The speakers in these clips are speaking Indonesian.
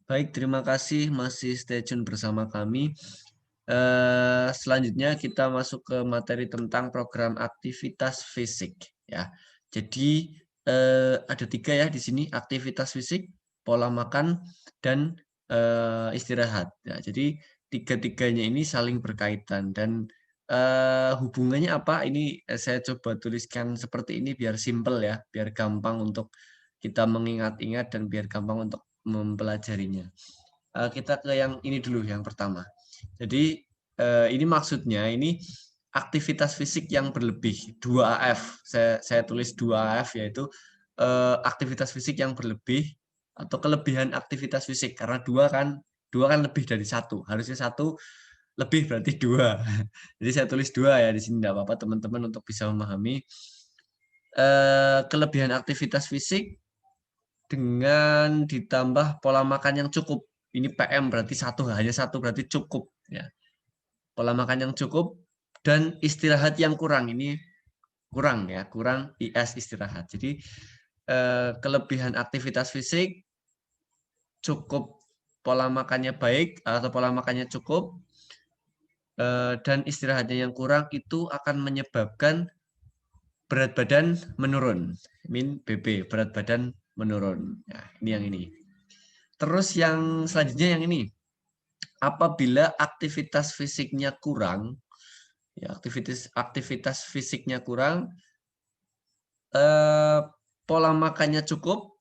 Baik, terima kasih masih stay tune bersama kami. Selanjutnya kita masuk ke materi tentang program aktivitas fisik ya. Jadi ada 3 ya di sini, aktivitas fisik, pola makan, dan istirahat. Ya, jadi tiga-tiganya ini saling berkaitan dan hubungannya apa? Ini saya coba tuliskan seperti ini biar simpel ya, biar gampang untuk kita mengingat-ingat dan biar gampang untuk mempelajarinya. Kita ke yang ini dulu, yang pertama. Jadi ini maksudnya ini aktivitas fisik yang berlebih, 2AF. Saya tulis 2AF, yaitu aktivitas fisik yang berlebih atau kelebihan aktivitas fisik, karena dua kan lebih dari satu, harusnya satu lebih berarti dua. Jadi saya tulis dua ya di sini, tidak apa-apa teman-teman untuk bisa memahami. Kelebihan aktivitas fisik dengan ditambah pola makan yang cukup. Ini PM berarti satu, hanya satu berarti cukup ya. Pola makan yang cukup dan istirahat yang kurang. Ini kurang ya, kurang IS istirahat. Jadi kelebihan aktivitas fisik, cukup pola makannya baik atau pola makannya cukup, dan istirahatnya yang kurang itu akan menyebabkan berat badan menurun. Min BB, berat badan menurun. Nah, ini yang ini. Terus yang selanjutnya yang ini. Apabila aktivitas fisiknya kurang, ya aktivitas fisiknya kurang, pola makannya cukup.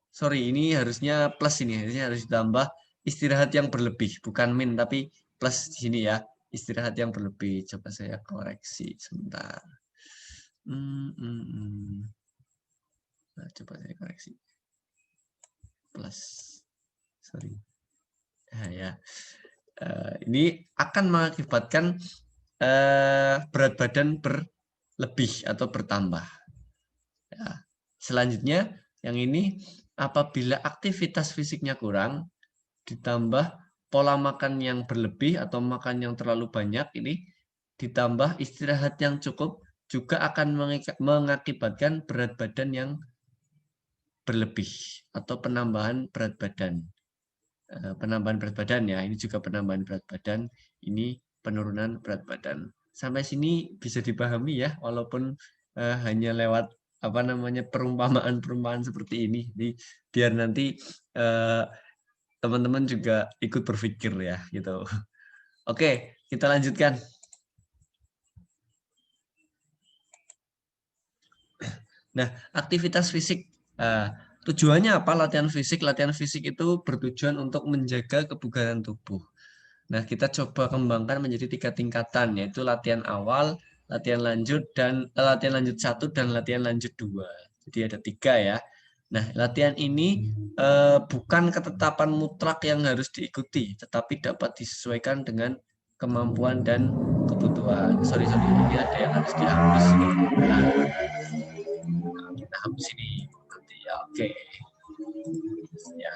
Sorry, ini harusnya plus, ini harusnya harus ditambah istirahat yang berlebih, bukan min tapi plus di sini ya, istirahat yang berlebih. Coba saya koreksi sebentar. Nah, coba saya koreksi. Plus, sorry. Nah, ya. Ini akan mengakibatkan berat badan berlebih atau bertambah. Ya. Selanjutnya, yang ini apabila aktivitas fisiknya kurang, ditambah pola makan yang berlebih atau makan yang terlalu banyak, ini ditambah istirahat yang cukup, juga akan mengakibatkan berat badan yang berlebih atau penambahan berat badan. Penambahan berat badan ya, ini juga penambahan berat badan, ini penurunan berat badan. Sampai sini bisa dipahami ya, walaupun hanya lewat apa namanya perumpamaan-perumpamaan seperti ini. Jadi biar nanti teman-teman juga ikut berpikir ya gitu. Oke, kita lanjutkan. Nah, aktivitas fisik. Tujuannya apa latihan fisik? Latihan fisik itu bertujuan untuk menjaga kebugaran tubuh. Nah, kita coba kembangkan menjadi 3 tingkatan, yaitu latihan awal, latihan lanjut, dan latihan lanjut 1 dan latihan lanjut 2. Jadi ada 3 ya. Nah, latihan ini bukan ketetapan mutlak yang harus diikuti, tetapi dapat disesuaikan dengan kemampuan dan kebutuhan. Sorry, ini ada yang harus dihapus. Nah, kita hapus ini nanti ya, oke. Ya.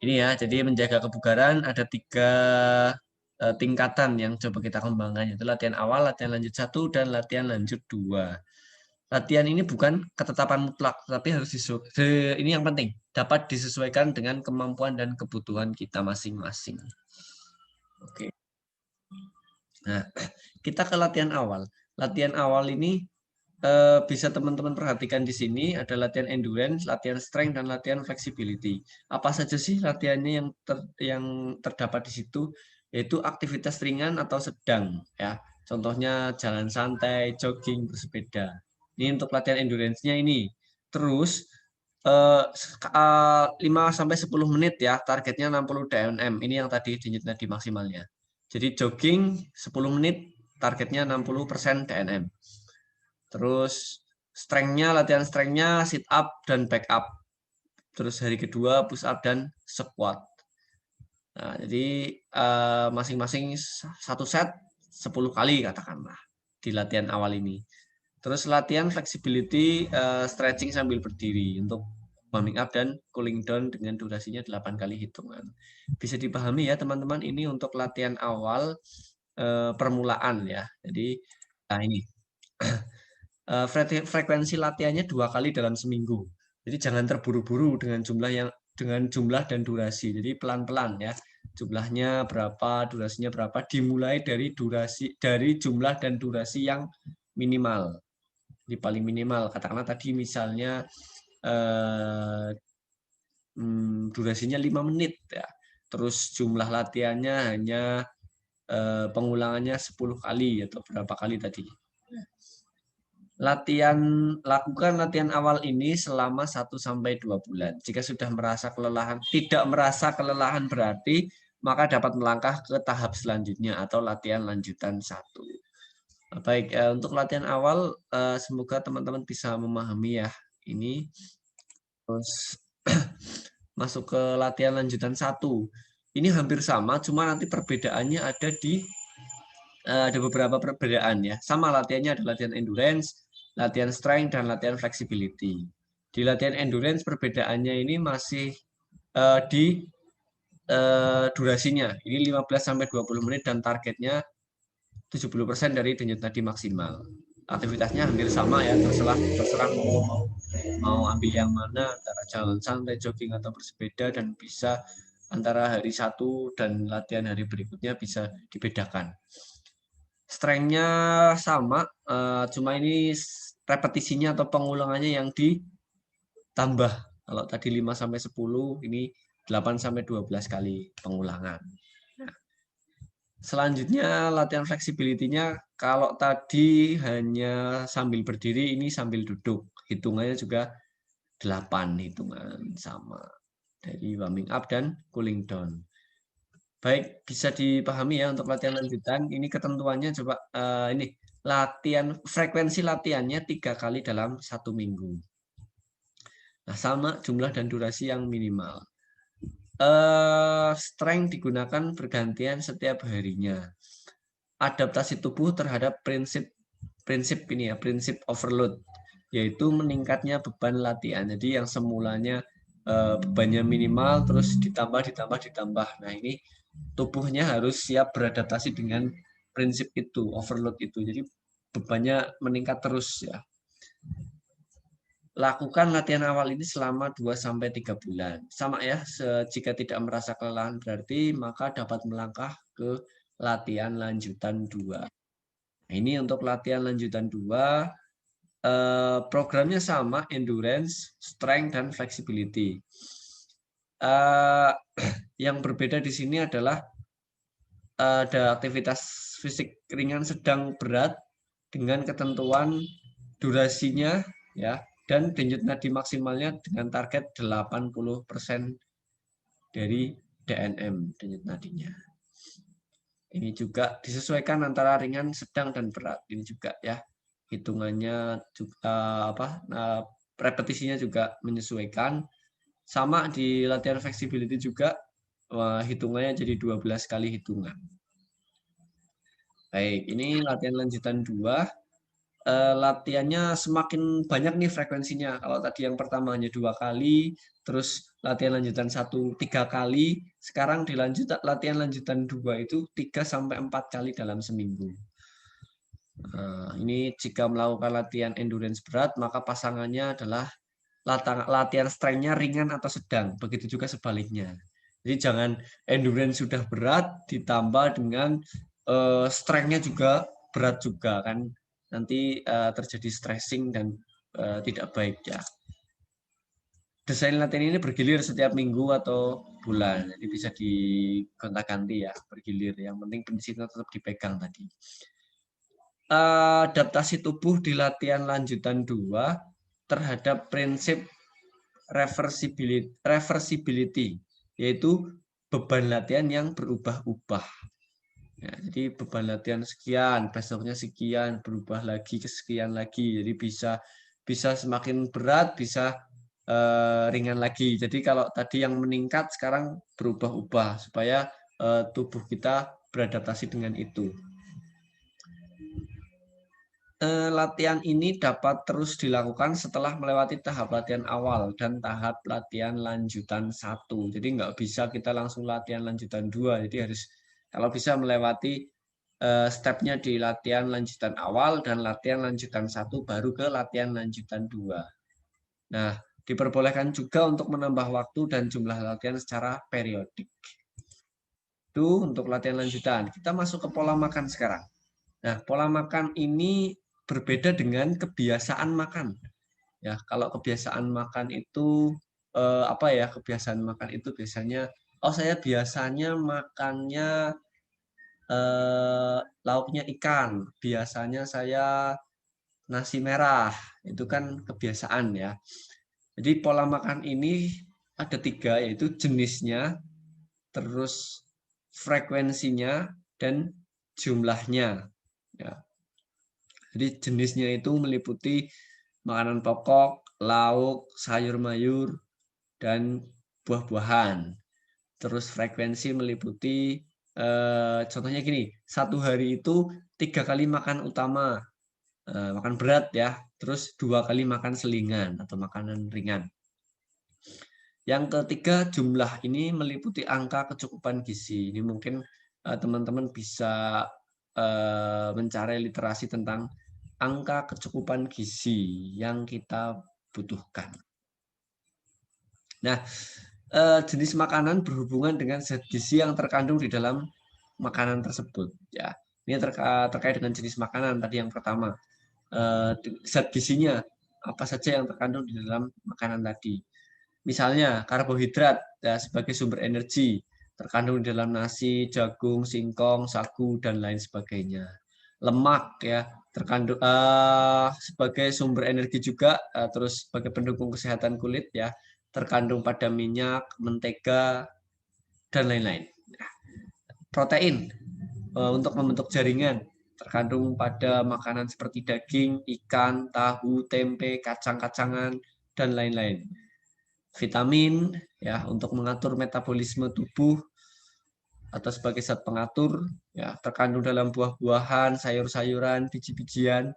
Ini ya, jadi menjaga kebugaran ada 3 tingkatan yang coba kita kembangkan, yaitu latihan awal, latihan lanjut 1, dan latihan lanjut 2. Latihan ini bukan ketetapan mutlak, tapi harus ini yang penting, dapat disesuaikan dengan kemampuan dan kebutuhan kita masing-masing. Oke. Nah, kita ke latihan awal. Latihan awal ini bisa teman-teman perhatikan di sini ada latihan endurance, latihan strength, dan latihan flexibility. Apa saja sih latihannya yang terdapat di situ? Yaitu aktivitas ringan atau sedang ya. Contohnya jalan santai, jogging, bersepeda. Ini untuk latihan endurance-nya ini. Terus 5 sampai 10 menit ya, targetnya 60 dnm. Ini yang tadi denyut nadi maksimalnya. Jadi jogging 10 menit, targetnya 60% dnm. Terus latihan strength-nya sit up dan back up. Terus hari kedua push up dan squat. Nah, jadi masing-masing satu set 10 kali katakanlah di latihan awal ini. Terus latihan flexibility, stretching sambil berdiri untuk warming up dan cooling down dengan durasinya 8 kali hitungan. Bisa dipahami ya teman-teman, ini untuk latihan awal permulaan ya. Jadi nah ini frekuensi latihannya 2 kali dalam seminggu. Jadi jangan terburu-buru dengan jumlah dan durasi. Jadi pelan-pelan ya. Jumlahnya berapa, durasinya berapa, dimulai dari jumlah dan durasi yang minimal. Di paling minimal, katakanlah tadi misalnya durasinya 5 menit ya. Terus jumlah latihannya hanya pengulangannya 10 kali atau berapa kali tadi. Lakukan latihan awal ini selama 1-2 bulan. Jika sudah tidak merasa kelelahan berarti, maka dapat melangkah ke tahap selanjutnya atau latihan lanjutan 1. Baik, untuk latihan awal semoga teman-teman bisa memahami ya ini. Terus masuk ke latihan lanjutan 1. Ini hampir sama, cuma nanti perbedaannya ada beberapa perbedaan ya. Sama latihannya ada latihan endurance, latihan strength, dan latihan flexibility. Di latihan endurance perbedaannya ini masih di durasinya. Ini 15-20 menit dan targetnya 70% dari denyut nadi maksimal. Aktivitasnya hampir sama ya, terserah mau ambil yang mana, antara jalan santai, jogging, atau bersepeda, dan bisa antara hari 1 dan latihan hari berikutnya bisa dibedakan. Strength-nya sama, cuma ini repetisinya atau pengulangannya yang ditambah. Kalau tadi 5-10, ini 8-12 kali pengulangan. Nah, selanjutnya latihan flexibility-nya, kalau tadi hanya sambil berdiri, ini sambil duduk. Hitungannya juga 8 hitungan sama. Dari warming up dan cooling down. Baik, bisa dipahami ya untuk latihan lanjutan. Ini ketentuannya coba ini frekuensi latihannya 3 kali dalam 1 minggu. Nah, sama jumlah dan durasi yang minimal. Strength digunakan bergantian setiap harinya. Adaptasi tubuh terhadap prinsip overload, yaitu meningkatnya beban latihan. Jadi yang semulanya bebannya minimal terus ditambah. Nah, ini tubuhnya harus siap beradaptasi dengan prinsip itu, overload itu. Jadi bebannya meningkat terus ya. Lakukan latihan awal ini selama 2-3 bulan. Sama ya, jika tidak merasa kelelahan berarti maka dapat melangkah ke latihan lanjutan 2. Nah, ini untuk latihan lanjutan 2, programnya sama, endurance, strength, dan flexibility. Yang berbeda di sini adalah ada aktivitas fisik ringan, sedang, berat dengan ketentuan durasinya ya, dan denyut nadi maksimalnya dengan target 80% dari DNM, denyut nadinya. Ini juga disesuaikan antara ringan, sedang, dan berat. Ini juga ya, hitungannya juga repetisinya juga menyesuaikan. Sama di latihan flexibility juga hitungannya jadi 12 kali hitungan. Baik, ini latihan lanjutan 2. Latihannya semakin banyak nih frekuensinya. Kalau tadi yang pertama hanya 2 kali, terus latihan lanjutan 1 3 kali, sekarang latihan lanjutan 2 itu 3-4 kali dalam seminggu. Ini jika melakukan latihan endurance berat, maka pasangannya adalah latihan strength-nya ringan atau sedang. Begitu juga sebaliknya. Jadi jangan endurance sudah berat ditambah dengan strength-nya juga berat juga kan. Nanti terjadi stressing dan tidak baik ya. Desain latihan ini bergilir setiap minggu atau bulan. Jadi bisa digonta-ganti ya, bergilir. Yang penting prinsipnya tetap dipegang tadi. Adaptasi tubuh di latihan lanjutan 2 terhadap prinsip reversibility, yaitu beban latihan yang berubah-ubah. Ya, jadi beban latihan sekian, besoknya sekian, berubah lagi ke sekian lagi. Jadi bisa semakin berat, bisa ringan lagi. Jadi kalau tadi yang meningkat sekarang berubah-ubah supaya tubuh kita beradaptasi dengan itu. Latihan ini dapat terus dilakukan setelah melewati tahap latihan awal dan tahap latihan lanjutan 1. Jadi nggak bisa kita langsung latihan lanjutan 2. Jadi harus kalau bisa melewati stepnya di latihan lanjutan awal dan latihan lanjutan 1 baru ke latihan lanjutan 2. Nah, Diperbolehkan juga untuk menambah waktu dan jumlah latihan secara periodik. Itu untuk latihan lanjutan. Kita masuk ke pola makan sekarang. Nah, pola makan ini berbeda dengan kebiasaan makan. Ya, kalau kebiasaan makan itu apa ya? Kebiasaan makan itu biasanya, saya biasanya makannya lauknya ikan. Biasanya saya nasi merah. Itu kan kebiasaan ya. Jadi pola makan ini ada 3, yaitu jenisnya, terus frekuensinya, dan jumlahnya. Ya. Jadi jenisnya itu meliputi makanan pokok, lauk, sayur-mayur, dan buah-buahan. Terus frekuensi meliputi, contohnya gini, 1 hari itu 3 kali makan utama, makan berat ya, terus 2 kali makan selingan atau makanan ringan. Yang ketiga, jumlah ini meliputi angka kecukupan gizi. Ini mungkin teman-teman bisa mencari literasi tentang angka kecukupan gizi yang kita butuhkan. Nah, jenis makanan berhubungan dengan zat gizi yang terkandung di dalam makanan tersebut. Ya, ini terkait dengan jenis makanan tadi yang pertama. Zat gizinya apa saja yang terkandung di dalam makanan tadi. Misalnya karbohidrat ya, sebagai sumber energi terkandung di dalam nasi, jagung, singkong, sagu, dan lain sebagainya. Lemak ya terkandung sebagai sumber energi juga, terus sebagai pendukung kesehatan kulit ya, terkandung pada minyak, mentega, dan lain-lain. Protein untuk membentuk jaringan terkandung pada makanan seperti daging, ikan, tahu, tempe, kacang-kacangan, dan lain-lain. Vitamin ya untuk mengatur metabolisme tubuh atau sebagai zat pengatur ya, terkandung dalam buah-buahan, sayur-sayuran, biji-bijian.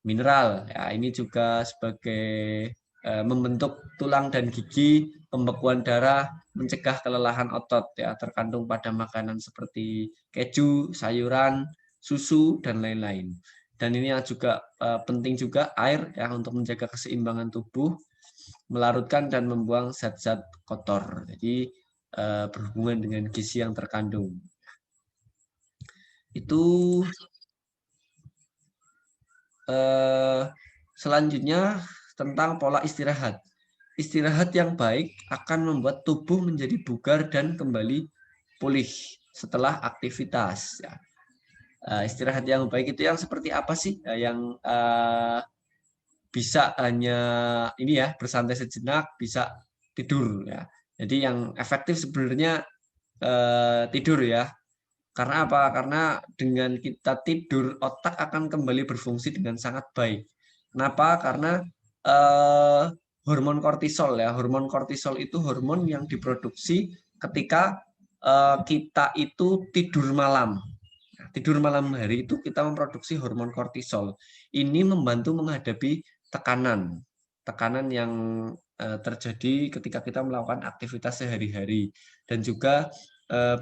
Mineral ya, ini juga sebagai membentuk tulang dan gigi, pembekuan darah, mencegah kelelahan otot ya, terkandung pada makanan seperti keju, sayuran, susu, dan lain-lain. Dan ini yang juga penting juga air ya untuk menjaga keseimbangan tubuh, melarutkan dan membuang zat-zat kotor. Jadi berhubungan dengan gizi yang terkandung. Itu selanjutnya tentang pola istirahat. Istirahat yang baik akan membuat tubuh menjadi bugar dan kembali pulih setelah aktivitas. Ya. Istirahat yang baik itu yang seperti apa sih? Yang bisa hanya ini ya bersantai sejenak, bisa tidur ya. Jadi yang efektif sebenarnya tidur ya. Karena apa? Karena dengan kita tidur, otak akan kembali berfungsi dengan sangat baik. Kenapa? Karena hormon kortisol ya. Hormon kortisol itu hormon yang diproduksi ketika kita itu tidur malam. Nah, tidur malam hari itu kita memproduksi hormon kortisol. Ini membantu menghadapi tekanan yang terjadi ketika kita melakukan aktivitas sehari-hari, dan juga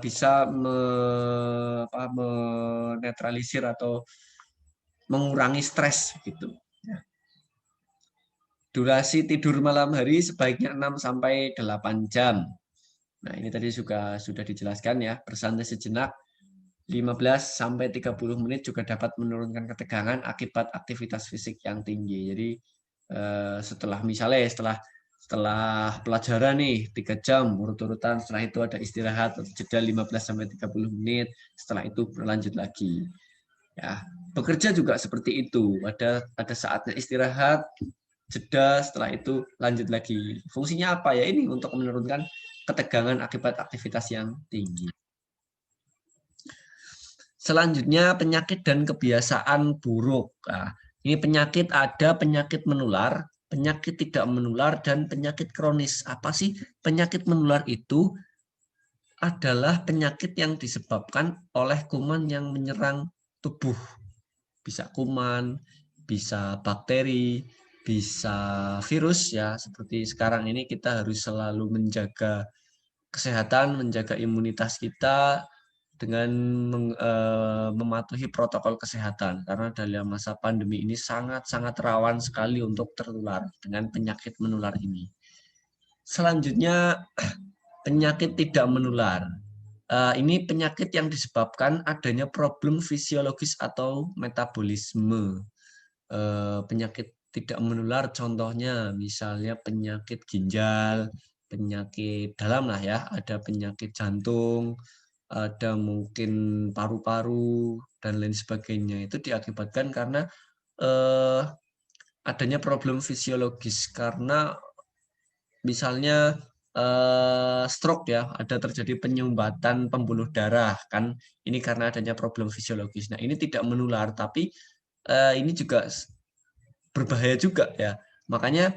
bisa menetralisir atau mengurangi stres gitu. Durasi tidur malam hari sebaiknya 6-8 jam. Nah, ini tadi juga sudah dijelaskan ya, bersantai sejenak 15-30 menit juga dapat menurunkan ketegangan akibat aktivitas fisik yang tinggi. Jadi setelah pelajaran nih 3 jam urut-urutan, setelah itu ada istirahat atau jeda 15-30 menit, setelah itu berlanjut lagi. Ya, bekerja juga seperti itu. Ada saatnya istirahat, jeda, setelah itu lanjut lagi. Fungsinya apa ya? Ini untuk menurunkan ketegangan akibat aktivitas yang tinggi. Selanjutnya penyakit dan kebiasaan buruk. Nah, ini penyakit ada penyakit menular, penyakit tidak menular, dan penyakit kronis. Apa sih penyakit menular itu? Adalah penyakit yang disebabkan oleh kuman yang menyerang tubuh. Bisa kuman, bisa bakteri, bisa virus ya. Seperti sekarang ini kita harus selalu menjaga kesehatan, menjaga imunitas kita dengan mematuhi protokol kesehatan, karena dalam masa pandemi ini sangat-sangat rawan sekali untuk tertular dengan penyakit menular ini. Selanjutnya, penyakit tidak menular. Ini penyakit yang disebabkan adanya problem fisiologis atau metabolisme. Penyakit tidak menular contohnya misalnya penyakit ginjal, penyakit dalam lah ya, ada penyakit jantung, ada mungkin paru-paru dan lain sebagainya. Itu diakibatkan karena adanya problem fisiologis, karena misalnya stroke ya, ada terjadi penyumbatan pembuluh darah kan, ini karena adanya problem fisiologis. Nah, ini tidak menular, tapi ini juga berbahaya juga ya. Makanya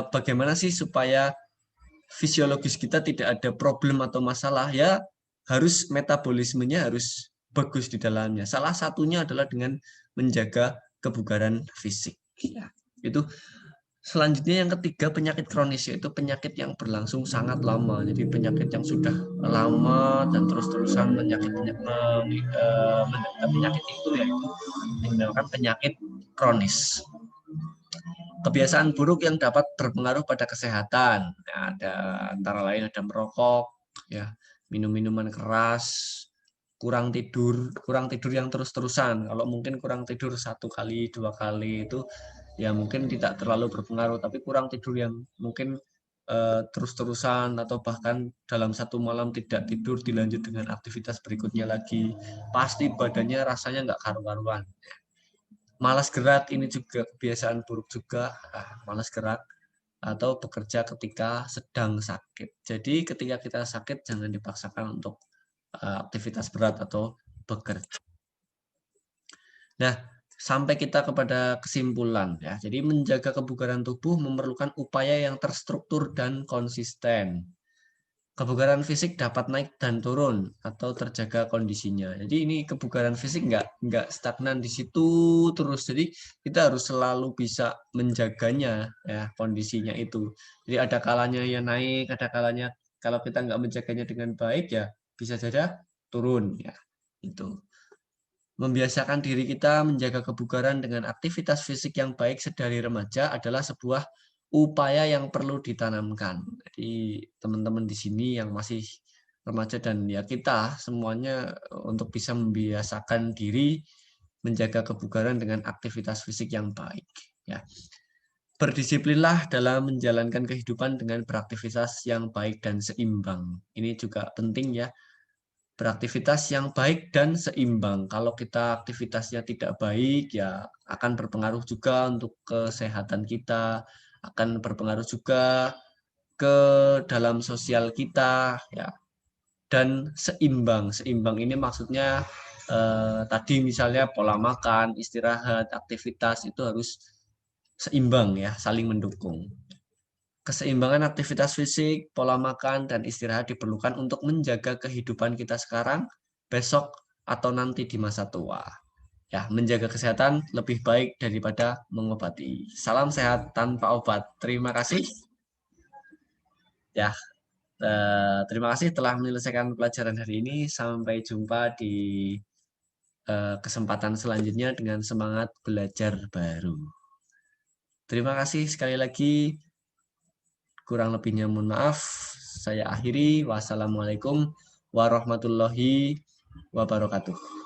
bagaimana sih supaya fisiologis kita tidak ada problem atau masalah, ya harus metabolismenya harus bagus di dalamnya. Salah satunya adalah dengan menjaga kebugaran fisik. Ya, itu. Selanjutnya yang ketiga, penyakit kronis, yaitu penyakit yang berlangsung sangat lama. Jadi penyakit yang sudah lama dan terus-terusan penyakit itu yaitu dinamakan penyakit kronis. Kebiasaan buruk yang dapat berpengaruh pada kesehatan. Nah, ada antara lain ada merokok, ya, minum minuman keras, kurang tidur yang terus-terusan. Kalau mungkin kurang tidur 1 kali, 2 kali itu ya mungkin tidak terlalu berpengaruh, tapi kurang tidur yang mungkin terus-terusan atau bahkan dalam 1 malam tidak tidur dilanjut dengan aktivitas berikutnya lagi, pasti badannya rasanya nggak karu-karuan. Malas gerak ini juga kebiasaan buruk juga, malas gerak atau bekerja ketika sedang sakit. Jadi ketika kita sakit jangan dipaksakan untuk aktivitas berat atau bekerja. Nah, sampai kita kepada kesimpulan ya. Jadi menjaga kebugaran tubuh memerlukan upaya yang terstruktur dan konsisten. Kebugaran fisik dapat naik dan turun atau terjaga kondisinya. Jadi ini kebugaran fisik nggak stagnan di situ terus. Jadi kita harus selalu bisa menjaganya ya, kondisinya itu. Jadi ada kalanya ya naik, ada kalanya kalau kita nggak menjaganya dengan baik ya bisa saja turun ya. Itu. Membiasakan diri kita menjaga kebugaran dengan aktivitas fisik yang baik sedari remaja adalah sebuah upaya yang perlu ditanamkan. Jadi teman-teman di sini yang masih remaja dan ya kita semuanya untuk bisa membiasakan diri menjaga kebugaran dengan aktivitas fisik yang baik. Ya. Berdisiplinlah dalam menjalankan kehidupan dengan beraktivitas yang baik dan seimbang. Ini juga penting ya. Beraktivitas yang baik dan seimbang. Kalau kita aktivitasnya tidak baik, ya akan berpengaruh juga untuk kesehatan kita, akan berpengaruh juga ke dalam sosial kita, ya. Dan seimbang. Seimbang ini maksudnya tadi misalnya pola makan, istirahat, aktivitas itu harus seimbang ya, saling mendukung. Keseimbangan aktivitas fisik, pola makan, dan istirahat diperlukan untuk menjaga kehidupan kita sekarang, besok, atau nanti di masa tua. Ya, menjaga kesehatan lebih baik daripada mengobati. Salam sehat tanpa obat. Terima kasih. Ya, terima kasih telah menyelesaikan pelajaran hari ini. Sampai jumpa di kesempatan selanjutnya dengan semangat belajar baru. Terima kasih sekali lagi. Kurang lebihnya mohon maaf. Saya akhiri. Wassalamualaikum warahmatullahi wabarakatuh.